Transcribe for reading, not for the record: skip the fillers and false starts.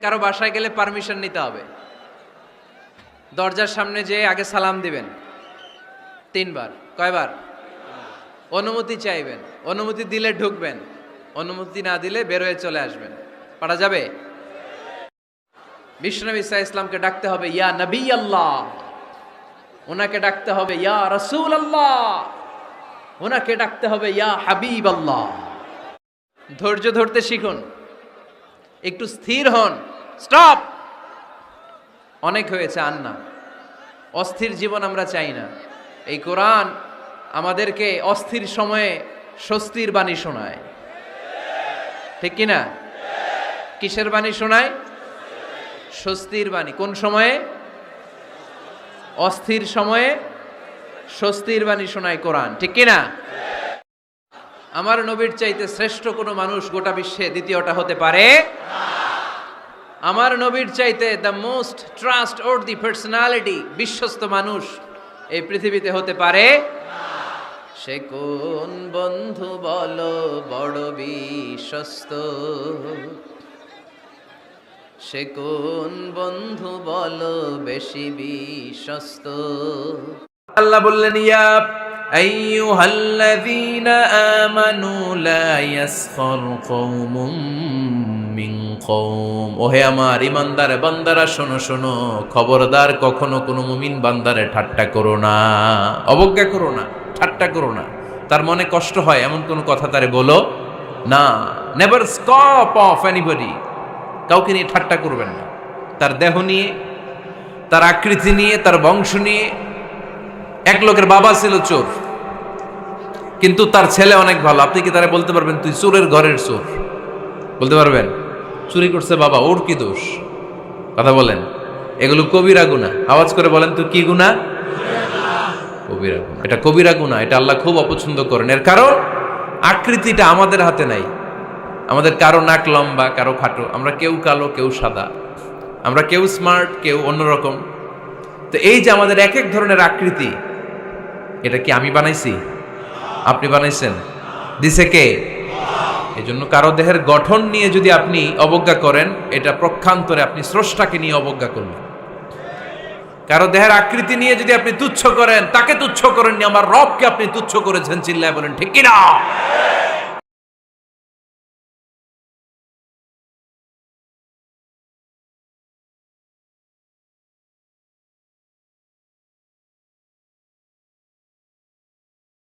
কারো বাসায় গেলে পারমিশন নিতে হবে। দরজার সামনে যেয়ে আগে সালাম দিবেন 3 বার। কয়বার? অনুমতি চাইবেন, অনুমতি দিলে ঢুকবেন, অনুমতি না দিলে বের হয়ে চলে আসবেন। পারা যাবে? বিশ্বনবী সাল্লাল্লাহু আলাইহি ইসলামকে ডাকতে হবে ইয়া নবী আল্লাহ, ওনাকে ডাকতে হবে ইয়া রাসূল আল্লাহ, ওনাকে ডাকতে হবে ইয়া হাবিব আল্লাহ। ধৈর্য ধরতে শিখুন, একটু স্থির হন। স্টপ, অনেক হয়েছে, আর না। অস্থির জীবন আমরা চাই না। এই কোরআন আমাদেরকে অস্থির সময়ে স্বস্তির বাণী শোনায়, ঠিক কিনা? কিসের বাণী শোনায়? স্বস্তির বাণী। কোন সময়ে? অস্থির সময়ে স্বস্তির বাণী শোনায় কোরআন, ঠিক কিনা? আমার নবীর চাইতে শ্রেষ্ঠ কোনো মানুষ গোটা বিশ্বে দ্বিতীয়টা হতে পারে? আমার নবীর চাইতে the most trust worthy personality, বিশ্বস্ত মানুষ এই পৃথিবীতে হতে পারে? সে কোন বন্ধু বলো বড় বিশ্বস্ত, সে কোন বন্ধু বলো বেশি বিশ্বস্ত? আল্লাহ বললেন ইয়া আইয়ুহাল্লাযীনা আমানু লা ইয়াসখার কওমুম মিন কওম। ওহে আমার ইমানদার বান্দারা শোনো শোনো, খবরদার কখনো কোনো মুমিন বান্দারে ঠাট্টা করো না, অবজ্ঞা করো না, ঠাট্টা করো না। তার মনে কষ্ট হয় এমন কোনো কথা তারে বলো না। নেভার স্কপ অফ এনিবডি, কাউকে নিয়ে ঠাট্টা করবেন না। তার দেহ নিয়ে, তার আকৃতি নিয়ে, তার বংশ নিয়ে। এক লোকের বাবা ছিল চোর, কিন্তু তার ছেলে অনেক ভালো। আপনি কি তারা বলতে পারবেন তুই চোরের ঘরের চোর? বলতে পারবেন? চুরি করছে বাবা, ওর কি দোষ? কথা বলেন। এগুলো কবিরা গুনাহ। আওয়াজ করে বলেন তো কি গুনাহ? কবিরা গুনাহ। এটা কবিরা গুনাহ, এটা আল্লাহ খুব অপছন্দ করেন। এর কারণ আকৃতিটা আমাদের হাতে নাই। আমাদের কারো নাক লম্বা, কারো খাটো, আমরা কেউ কালো, কেউ সাদা, আমরা কেউ স্মার্ট, কেউ অন্যরকম। তো এই যে আমাদের এক এক ধরনের আকৃতি, এটা কি আমি বানাইছি? আপনি বানাইছেন? দিছে কে? এই জন্য কারো দেহের গঠন নিয়ে যদি আপনি অবজ্ঞা করেন, এটা প্রক্ষান্তরে আপনি স্রষ্টাকে নিয়ে অবজ্ঞা করলেন। কারো দেহের আকৃতি নিয়ে যদি আপনি তুচ্ছ করেন, তাকে তুচ্ছ করেননি, আমার রবকে আপনি তুচ্ছ করেছেন। চিল্লায় বলেন ঠিক কিনা?